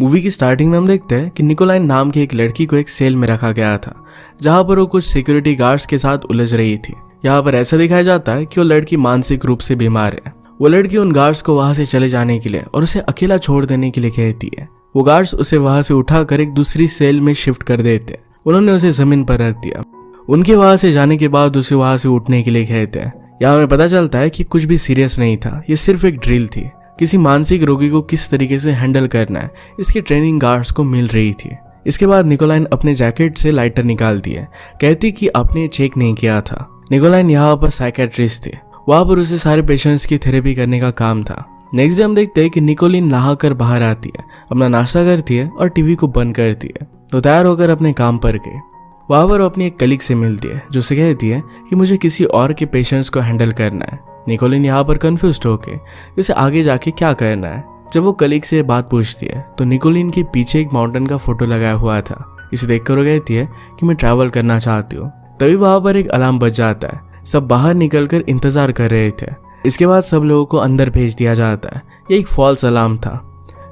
Movie की starting में हम देखते हैं कि निकोलाइन नाम की एक लड़की को एक सेल में रखा गया था, जहां पर वो कुछ सिक्योरिटी गार्ड्स के साथ उलझ रही थी। यहाँ पर ऐसा दिखाया जाता है कि वो लड़की मानसिक रूप से बीमार है। वो लड़की उन गार्ड्स को वहां से चले जाने के लिए और उसे अकेला छोड़ देने के लिए कहती है। वो गार्ड्स उसे वहां से उठाकर एक दूसरी सेल में शिफ्ट कर देते हैं। उन्होंने उसे जमीन पर रख दिया। उनके वहां से जाने के बाद उसे वहां से उठने के लिए कहते हैं। यहाँ हमें पता चलता है कि कुछ भी सीरियस नहीं था, ये सिर्फ एक ड्रिल थी। किसी मानसिक रोगी को किस तरीके से हैंडल करना है इसकी ट्रेनिंग गार्ड्स को मिल रही थी। इसके बाद निकोलाइन अपने जैकेट से लाइटर निकालती है, कहती कि आपने चेक नहीं किया था। निकोलाइन यहाँ पर साइकेट्रिस्ट थे, वहां पर उसे सारे पेशेंट्स की थेरेपी करने का काम था। नेक्स्ट डे हम देखते हैं कि निकोलिन नहाकर बाहर आती है, अपना नाश्ता करती है और टीवी को बंद करती है तो तैयार होकर अपने काम पर गए। वहां पर वो अपनी एक कलीग से मिलती है जो उसे कहती है कि मुझे किसी और के पेशेंट्स को हैंडल करना है। निकोलिन यहाँ पर कंफ्यूज्ड होके उसे आगे जाके क्या करना है। जब वो कलीग से बात पूछती है तो निकोलिन के पीछे एक माउंटेन का फोटो लगाया हुआ था। इसे देखकर वो कहती है कि मैं ट्रैवल करना चाहती हूँ। तभी वहां पर एक अलार्म बज जाता है। सब बाहर निकलकर इंतजार कर रहे थे। इसके बाद सब लोगों को अंदर भेज दिया जाता है। ये एक फॉल्स अलार्म था।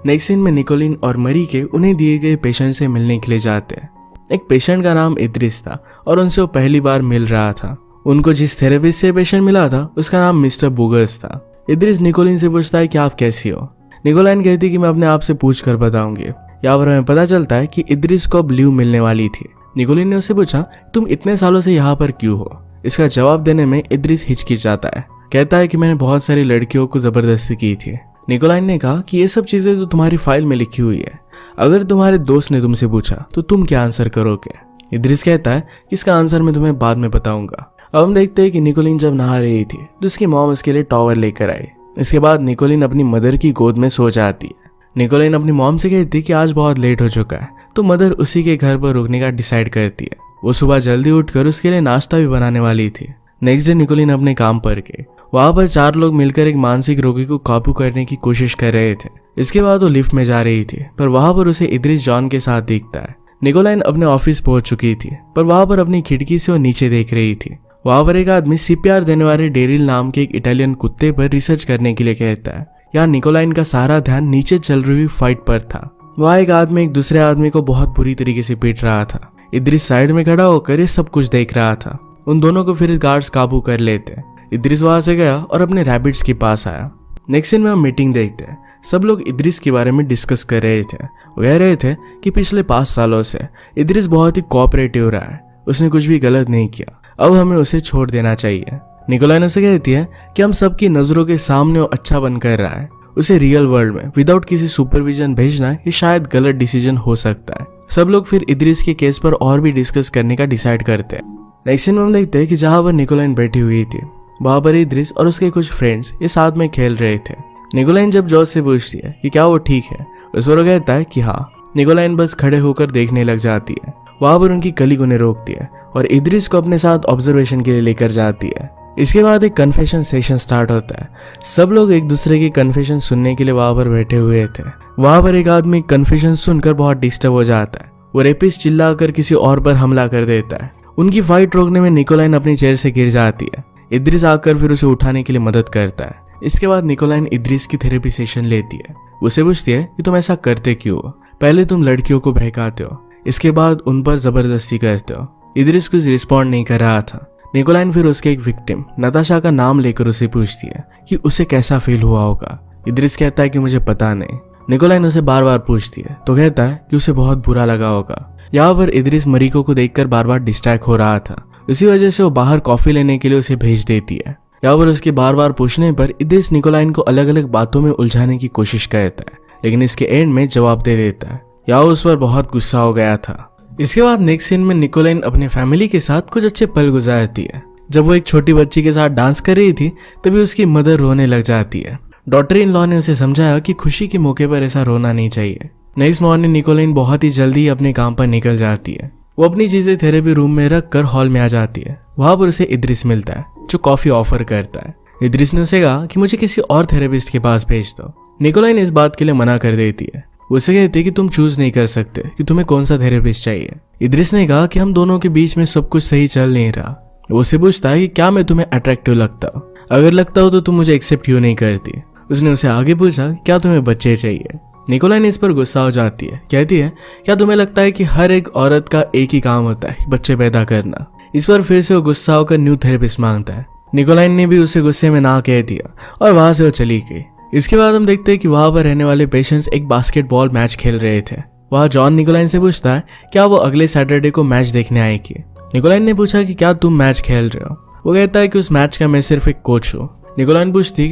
नेक्स्ट सीन में निकोलिन और मरी के उन्हें दिए गए पेशेंट से मिलने के लिए जाते हैं। एक पेशेंट का नाम इद्रिस था और उनसे वो पहली बार मिल रहा था। उनको जिस थेरेपिस्ट से पेशेंट मिला था उसका नाम मिस्टर बुगस था। इद्रिस निकोलिन से पूछता है कि आप कैसी हो। निकोलाइन कहती है कि मैं अपने आप से पूछ कर बताऊंगी। यहाँ पर हमें पता चलता है कि इद्रिस को अब लीव मिलने वाली थी। निकोलिन ने उससे पूछा तुम इतने सालों से यहाँ पर क्यों हो। इसका जवाब देने में इद्रिस हिचकिच जाता है, कहता है कि मैंने बहुत सारी लड़कियों को जबरदस्ती की थी। निकोलाइन ने कहा कि ये सब चीजें तो तुम्हारी फाइल में लिखी हुई है, अगर तुम्हारे दोस्त ने तुमसे पूछा तो तुम क्या आंसर करोगे। इद्रिस कहता है कि इसका आंसर मैं तुम्हें बाद में बताऊंगा। अब हम देखते हैं कि निकोलिन जब नहा रही थी तो उसकी मॉम उसके लिए टॉवल लेकर आई। इसके बाद निकोलिन अपनी मदर की गोद में सो जाती है। निकोलिन अपनी मॉम से कहती है कि आज बहुत लेट हो चुका है, तो मदर उसी के घर पर रुकने का डिसाइड करती है। वो सुबह जल्दी उठकर उसके लिए नाश्ता भी बनाने वाली थी। नेक्स्ट डे निकोलिन अपने काम पर गए। वहां पर 4 लोग मिलकर एक मानसिक रोगी को काबू करने की कोशिश कर रहे थे। इसके बाद वो लिफ्ट में जा रही थी, पर वहां पर उसे इद्रिस जॉन के साथ दिखता है। निकोलाइन अपने ऑफिस पहुंच चुकी थी, पर वहां पर अपनी खिड़की से वो नीचे देख रही थी। वहां पर एक आदमी सीपीआर देने वाले डेरिल नाम के एक इटालियन कुत्ते पर रिसर्च करने के लिए कहता है। यहाँ निकोलाइन का सारा ध्यान नीचे चल रही हुई फाइट पर था। वहाँ एक आदमी एक दूसरे आदमी को बहुत बुरी तरीके से पीट रहा था। इद्रिस साइड में खड़ा होकर ये सब कुछ देख रहा था। उन दोनों को फिर गार्ड्स काबू कर लेते। इद्रिस वहां से गया और अपने रैबिट्स के पास आया। नेक्स्ट सीन में हम मीटिंग देखते हैं। सब लोग इद्रिस के बारे में डिस्कस कर रहे थे। वो कह रहे थे कि पिछले 5 सालों से इद्रिस बहुत ही कोऑपरेटिव रहा है, उसने कुछ भी गलत नहीं किया, अब हमें उसे छोड़ देना चाहिए। निकोलाइन उसे कहती है कि हम सबकी नजरों के सामने वो अच्छा बन कर रहा है, उसे रियल वर्ल्ड में विदाउट किसी सुपरविजन भेजना ये शायद गलत डिसीजन हो सकता है। सब लोग फिर इद्रिस के केस पर और भी डिस्कस करने का डिसाइड करते हैं। नेक्स्ट सीन में हम देखते हैं कि जहां पर निकोलाइन बैठी हुई थी वहां पर इद्रिस और उसके कुछ फ्रेंड्स ये साथ में खेल रहे थे। निकोलाइन जब जॉर्ज से पूछती है कि क्या वो ठीक है, उस पर वो कहता है कि हाँ। निकोलाइन बस खड़े होकर देखने लग जाती है। वहां पर उनकी कलीग उन्हें रोकती है और इद्रिस को अपने साथ ऑब्जर्वेशन के लिए लेकर जाती है। इसके बाद एक कन्फेशन सेशन स्टार्ट होता है। सब लोग एक दूसरे की कन्फेशन सुनने के लिए वहां पर बैठे हुए थे। वहां पर एक आदमी कन्फेशन सुनकर बहुत डिस्टर्ब हो जाता है। वो रेपिस्ट चिल्लाकर किसी और पर हमला कर देता है। उनकी फाइट रोकने में निकोलाइन अपनी चेयर से गिर जाती है। इद्रिस आकर फिर उसे उठाने के लिए मदद करता है। इसके बाद निकोलाइन इद्रिस की थेरेपी सेशन लेती है। उसे पूछती है कि तुम ऐसा करते क्यों हो। पहले तुम लड़कियों को बहकाते हो, इसके बाद उन पर जबरदस्ती करते हो। इद्रिस कुछ रिस्पॉन्ड नहीं कर रहा था। निकोलाइन फिर उसके एक विक्टिम नताशा का नाम लेकर उसे पूछती है कि उसे कैसा फील हुआ होगा। इद्रिस कहता है कि मुझे पता नहीं। निकोलाइन उसे बार बार पूछती है तो कहता है कि उसे बहुत बुरा लगा होगा। यहाँ पर इद्रिस मरीको को देखकर बार बार डिस्ट्रैक्ट हो रहा था, इसी वजह से वो बाहर कॉफी लेने के लिए उसे भेज देती है। यहाँ पर उसके बार बार पूछने पर इद्रिस निकोलाइन को अलग अलग बातों में उलझाने की कोशिश करता है, लेकिन इसके एंड में जवाब दे देता है। यहाँ उस पर बहुत गुस्सा हो गया था। इसके बाद नेक्स्ट सीन में निकोलाइन अपने फैमिली के साथ कुछ अच्छे पल गुजारती है। जब वो एक छोटी बच्ची के साथ डांस कर रही थी तभी उसकी मदर रोने लग जाती है। डॉटर इन लॉ ने उसे समझाया कि खुशी के मौके पर ऐसा रोना नहीं चाहिए। नेक्स्ट मॉर्निंग निकोलाइन बहुत ही जल्दी अपने काम पर निकल जाती है। वो अपनी चीजें थेरेपी रूम में रख कर हॉल में आ जाती है। वहां पर उसे इद्रिस मिलता है जो कॉफी ऑफर करता है। इद्रिस ने उसे कहा कि मुझे किसी और थेरेपिस्ट के पास भेज दो। निकोलाइन इस बात के लिए मना कर देती है। उसे कहती है कि तुम चूज नहीं कर सकते कि तुम्हें कौन सा थेरेपिस्ट चाहिए। इद्रिस ने कहा कि हम दोनों के बीच में सब कुछ सही चल नहीं रहा। वो उसे पूछता है कि क्या मैं तुम्हें अट्रैक्टिव लगता हूँ, अगर लगता हो तो तुम मुझे एक्सेप्ट क्यों नहीं करती। उसने उसे आगे पूछा क्या तुम्हें बच्चे चाहिए। निकोलाइन इस पर गुस्सा हो जाती है, कहती है क्या तुम्हें लगता है कि हर एक औरत का एक ही काम होता है, बच्चे पैदा करना। इस पर फिर से वो गुस्सा होकर न्यू थेरेपिस्ट मांगता है। निकोलाइन ने भी उसे गुस्से में ना कह दिया और वहां से वो चली गई। इसके बाद हम देखते हैं कि वहां पर रहने वाले पेशेंट्स एक बास्केटबॉल मैच खेल रहे थे। वहां जॉन निकोलाइन से पूछता है क्या वो अगले सैटरडे को मैच देखने आएगी। निकोलाइन ने पूछा कि क्या तुम मैच खेल रहे हो। वो कहता है कि उस मैच का मैं सिर्फ एक कोच हूँ। निकोलाइन पूछती है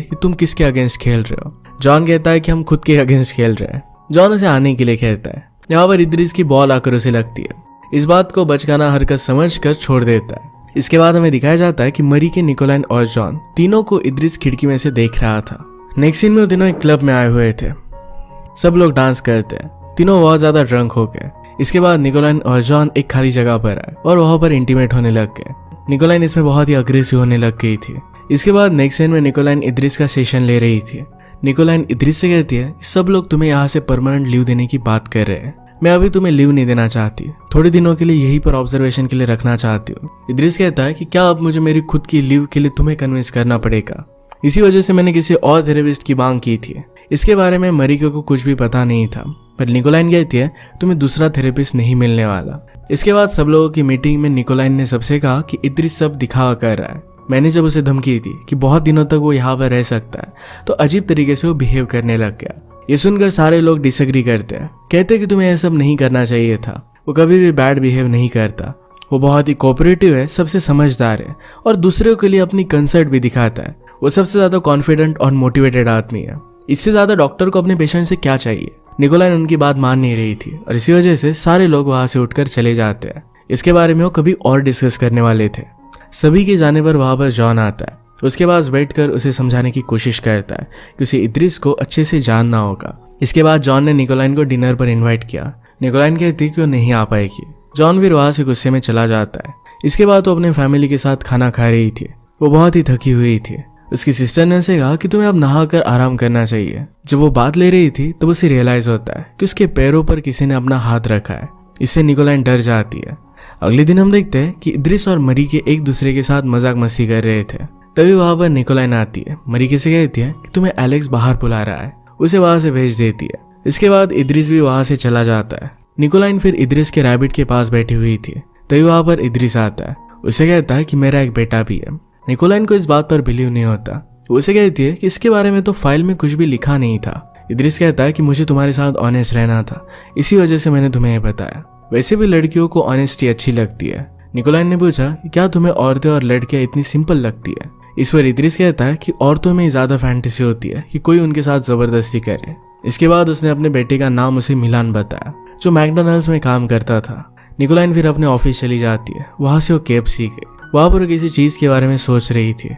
कि तुम किसके अगेंस्ट खेल रहे हो। जॉन कहता है कि हम खुद के अगेंस्ट खेल रहे हैं। जॉन उसे आने के लिए कहता है। यहाँ पर इद्रिस की बॉल आकर उसे लगती है। इस बात को बचकाना हरकत समझकर छोड़ देता है। इसके बाद हमें दिखाया जाता है कि मरी के निकोलाइन और जॉन तीनों को इद्रिस खिड़की में से देख रहा था। नेक्स्ट सीन में वो तीनों एक क्लब में आए हुए थे। सब लोग डांस करते हैं। तीनों बहुत ज्यादा ड्रंक हो गए। इसके बाद निकोलाइन और जॉन एक खाली जगह पर आए और वहां पर इंटीमेट होने लग गए। निकोलाइन इसमें बहुत ही अग्रेसिव होने लग गई थी। इसके बाद नेक्स्ट सीन में निकोलाइन इद्रिस का सेशन ले रही थी। निकोलाइन इद्रिस से कहती है सब लोग तुम्हें यहाँ से परमानेंट लीव देने की बात कर रहे हैं। मैं अभी तुम्हें लीव नहीं देना चाहती, थोड़े दिनों के लिए यहीं पर ऑब्जर्वेशन के लिए रखना चाहती हूँ। इद्रिस कहता है कि क्या अब मुझे मेरी खुद की लीव के लिए तुम्हें कन्विंस करना पड़ेगा। इसी वजह से मैंने किसी और थेरेपिस्ट की मांग की थी। इसके बारे में मरिको को कुछ भी पता नहीं था, पर निकोलाइन कहती है तुम्हें दूसरा थेरेपिस्ट नहीं मिलने वाला। इसके बाद सब लोगों की मीटिंग में निकोलाइन ने सबसे कहा कि इद्रिस सब दिखावा कर रहा है। मैंने जब उसे धमकी दी कि बहुत दिनों तक वो यहाँ पर रह सकता है तो अजीब तरीके से वो बिहेव करने लग गया। ये सुनकर सारे लोग डिसएग्री करते हैं, कहते कि तुम्हें यह सब नहीं करना चाहिए था। वो कभी भी बैड बिहेव नहीं करता। वो बहुत ही कोऑपरेटिव है, सबसे समझदार है और दूसरों के लिए अपनी कंसर्ट भी दिखाता है। वो सबसे ज्यादा कॉन्फिडेंट और मोटिवेटेड आदमी है। इससे ज्यादा डॉक्टर को अपने पेशेंट से क्या चाहिए। निकोलाइन उनकी बात मान नहीं रही थी और इसी वजह से सारे लोग वहां से उठकर चले जाते हैं। इसके बारे में वो कभी और डिस्कस करने वाले थे। सभी के जाने पर वहां पर जॉन आता है। उसके पास बैठकर उसे समझाने की कोशिश करता है कि उसे इद्रिस को अच्छे से जानना होगा। इसके बाद जॉन ने निकोलाइन को डिनर पर इनवाइट किया। निकोलाइन कहती कि वो नहीं आ पाएगी। जॉन फिर वहां से गुस्से में चला जाता है। इसके बाद वो अपने फैमिली के साथ खाना खा रही थी। वो बहुत ही थकी हुई थी। उसकी सिस्टर ने उसे कहा कि तुम्हें अब नहाकर आराम करना चाहिए। जब वो बात ले रही थी तब उसे रियलाइज होता है कि उसके पैरों पर किसी ने अपना हाथ रखा है। इससे निकोलाइन डर जाती है। अगले दिन हम देखते हैं कि इद्रिस और मरी के एक दूसरे के साथ मजाक मस्ती कर रहे थे। तभी वहां पर निकोलाइन आती है। मरी के से कहती है कि तुम्हें एलेक्स बाहर बुला रहा है। उसे वहां से भेज देती है। इसके बाद इद्रिस भी वहां से चला जाता है। निकोलाइन फिर इद्रिस के रैबिट के पास बैठी हुई थी। तभी वहां पर इद्रिस आता है। उसे कहता है कि मेरा एक बेटा भी है। निकोलाइन को इस बात पर बिलीव नहीं होता। उसे कहती है कि इसके बारे में तो फाइल में कुछ भी लिखा नहीं था। इद्रिस कहता है कि मुझे तुम्हारे साथ ऑनेस्ट रहना था, इसी वजह से मैंने तुम्हें यह बताया। वैसे भी लड़कियों को ऑनेस्टी अच्छी लगती है। निकोलाइन ने पूछा कि क्या तुम्हें औरतें और लड़कियां इतनी सिंपल लगती है। इस पर इद्रिस कहता है कि औरतों में ज्यादा फैंटेसी होती है कि कोई उनके साथ जबरदस्ती करे। इसके बाद उसने अपने बेटे का नाम उसे मिलान बताया, जो मैकडोनल्ड्स में काम करता था। निकोलाइन फिर अपने ऑफिस चली जाती है। वहां से वो KFC गई। वहां पर किसी चीज के बारे में सोच रही थी।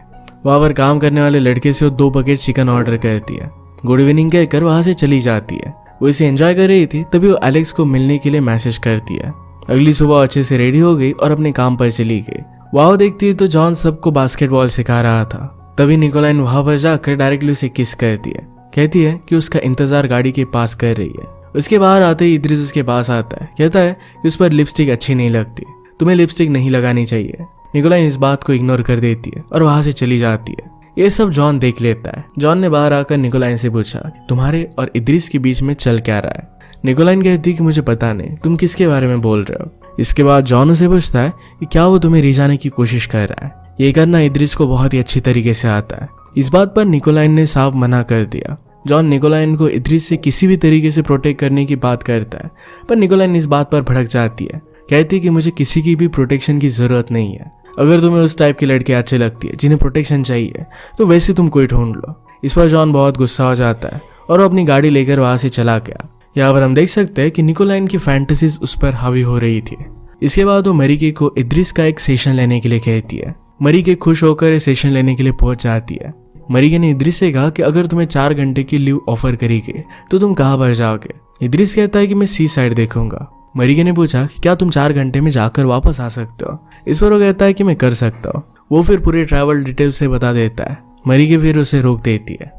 वहां पर काम करने वाले लड़के से वो 2 बकेट चिकन ऑर्डर करती है। गुड इवनिंग कहकर वहां से चली जाती है। वो इसे एंजॉय कर रही थी तभी वो एलेक्स को मिलने के लिए मैसेज करती है। अगली सुबह अच्छे से रेडी हो गई और अपने काम पर चली गई। वहां देखती है तो जॉन सबको बास्केटबॉल सिखा रहा था। तभी निकोलाइन वहां पर जाकर डायरेक्टली उसे किस करती है। कहती है कि उसका इंतजार गाड़ी के पास कर रही है। उसके बाहर आते ही इद्रिस उसके पास आता है। कहता है कि उस पर लिपस्टिक अच्छी नहीं लगती, तुम्हें लिपस्टिक नहीं लगानी चाहिए। निकोलाइन इस बात को इग्नोर कर देती है और वहां से चली जाती है। ये सब जॉन देख लेता है। जॉन ने बाहर आकर निकोलाइन से पूछा कि तुम्हारे और इद्रिस के बीच में चल क्या रहा है। निकोलाइन कहती है कि मुझे पता नहीं, तुम किसके बारे में बोल रहे हो। इसके बाद जॉन उसे पूछता है कि क्या वो तुम्हें रिझाने की कोशिश कर रहा है। ये करना इद्रिस को बहुत ही अच्छी तरीके से आता है। इस बात पर निकोलाइन ने साफ मना कर दिया। जॉन निकोलाइन को इद्रिस से किसी भी तरीके से प्रोटेक्ट करने की बात करता है, पर निकोलाइन इस बात पर भड़क जाती है। कहती है कि मुझे किसी की भी प्रोटेक्शन की जरूरत नहीं है। अगर तुम्हें उस टाइप की लड़की अच्छी लगती है जिन्हें प्रोटेक्शन चाहिए तो वैसे तुम कोई ढूंढ लो। इस पर जॉन बहुत गुस्सा हो जाता है और वो अपनी गाड़ी लेकर वहां से चला गया। यहाँ पर हम देख सकते हैं कि निकोलाइन की फैंटेसीज उस पर हावी हो रही थी। इसके बाद वो मरीके को इद्रिस का एक सेशन लेने के लिए कहती है। मरीके खुश होकर सेशन लेने के लिए पहुंच जाती है। मरीके ने इद्रिस से कहा कि अगर तुम्हें 4 घंटे की लीव ऑफर करी गई तो तुम कहाँ पर जाओगे। इद्रिस कहता है कि मैं सी साइड देखूंगा। मरीके ने पूछा कि क्या तुम 4 घंटे में जाकर वापस आ सकते हो। इस पर वो कहता है कि मैं कर सकता हूँ। वो फिर पूरे ट्रैवल डिटेल से बता देता है। मरीके फिर उसे रोक देती है।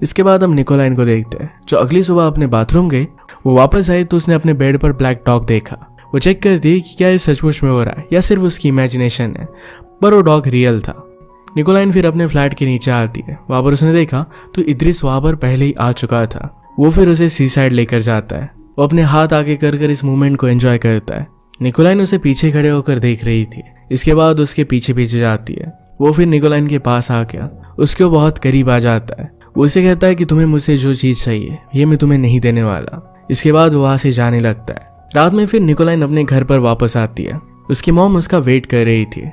इसके बाद हम निकोलाइन को देखते हैं, जो अगली सुबह अपने बाथरूम गई। वो वापस आई तो उसने अपने बेड पर ब्लैक डॉग देखा। वो चेक करती है कि क्या ये सचमुच में हो रहा है या सिर्फ उसकी इमेजिनेशन है, पर वो डॉग रियल था। निकोलाइन फिर अपने फ्लैट के नीचे आती है। वहां पर उसने देखा तो इद्रिस वहां पर पहले ही आ चुका था। वो फिर उसे सी साइड लेकर जाता है। वो अपने हाथ आगे कर इस मूवमेंट को एंजॉय करता है। निकोलाइन उसे पीछे खड़े होकर देख रही थी। इसके बाद उसके पीछे पीछे जाती है। वो फिर निकोलाइन के पास आ गया उसके बहुत करीब आ जाता है। वो उसे कहता है कि तुम्हें मुझसे जो चीज चाहिए ये मैं तुम्हें नहीं देने वाला। इसके बाद वो वहां से जाने लगता है। रात में फिर निकोलाइन अपने घर पर वापस आती है। उसकी मॉम उसका वेट कर रही थी।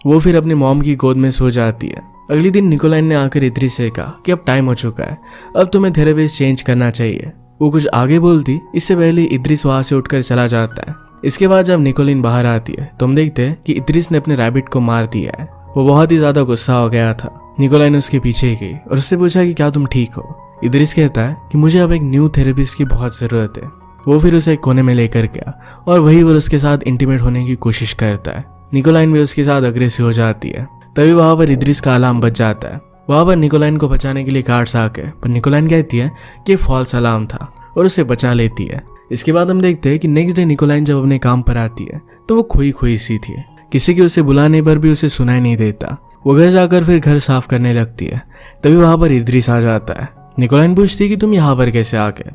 वो फिर अपनी मॉम की गोद में सो जाती है। अगले दिन निकोलाइन ने आकर इद्रिस से कहा कि अब टाइम हो चुका है, अब तुम्हें थेरेपिस्ट चेंज करना चाहिए। वो कुछ आगे बोलती इससे पहले इद्रिस वहां से उठकर चला जाता है। इसके बाद जब निकोलिन बाहर आती है तो हम देखते हैं कि इद्रिस ने अपने रैबिट को मार दिया है। वो बहुत ही ज्यादा गुस्सा हो गया था। निकोलाइन उसके पीछे गई और उससे पूछा कि क्या तुम ठीक हो। इद्रिस कहता है कि मुझे अब एक न्यू थेरेपिस्ट की बहुत जरूरत है। वो फिर उसे एक कोने में लेकर गया और वहीं पर उसके साथ इंटीमेट होने की कोशिश करता है। निकोलाइन भी उसके साथ अग्रेसिव हो जाती है। तभी वहां पर इद्रिस का अलार्म बज जाता है। वहां पर निकोलाइन को बचाने के लिए गार्ड्स आके, पर निकोलाइन कहती है कि फॉल्स अलार्म था और उसे बचा लेती है। इसके बाद हम देखते हैं कि नेक्स्ट डे निकोलाइन जब अपने काम पर आती है तो वो खोई खोई सी थी। किसी के उसे बुलाने पर भी उसे सुनाई नहीं देता। वो घर जाकर फिर घर साफ करने लगती है। तभी वहां पर इद्रिस आ जाता है। निकोलाइन पूछती है कि तुम यहाँ पर कैसे आ गए।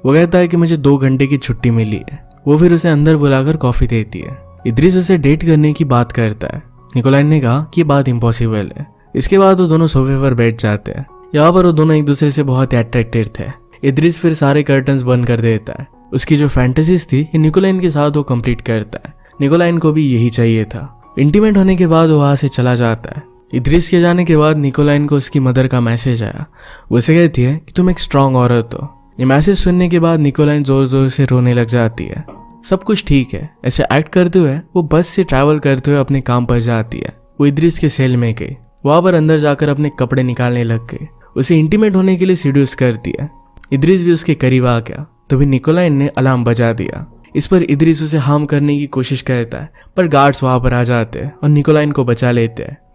वो कहता है कि मुझे 2 घंटे की छुट्टी मिली है। वो फिर उसे अंदर बुलाकर कॉफी देती है। इद्रिस उसे डेट करने की बात करता है। निकोलाइन ने कहा कि बात इम्पॉसिबल है। इसके बाद वो दोनों सोफे पर बैठ जाते हैं। यहाँ पर वो दोनों एक दूसरे से बहुत ही अट्रैक्टेड थे। इद्रिस फिर सारे कर्टन्स बंद कर देता है। उसकी जो फैंटेसीज थी ये निकोलाइन के साथ वो कंप्लीट करता है। निकोलाइन को भी यही चाहिए था। इंटीमेट होने के बाद वो वहां से चला जाता है। इद्रिस के जाने के बाद निकोलाइन को उसकी मदर का मैसेज आया। वो उसे कहती है कि तुम एक स्ट्रांग औरत हो। ये मैसेज सुनने के बाद निकोलाइन जोर जोर से रोने लग जाती है। सब कुछ ठीक है ऐसे एक्ट करते हुए वो बस से ट्रैवल करते हुए अपने काम पर जाती है। वो इद्रिस के सेल में गई। वहां पर अंदर जाकर अपने कपड़े निकालने लग गई। उसे इंटीमेट होने के लिए सीड्यूस करती है। इद्रिस भी उसके करीब आ गया। तभी निकोलाइन ने अलार्म बजा दिया। इस पर इद्रिस उसे हार्म करने की कोशिश करता है, पर गार्ड्स वहां पर आ जाते हैं और निकोलाइन को बचा लेते हैं।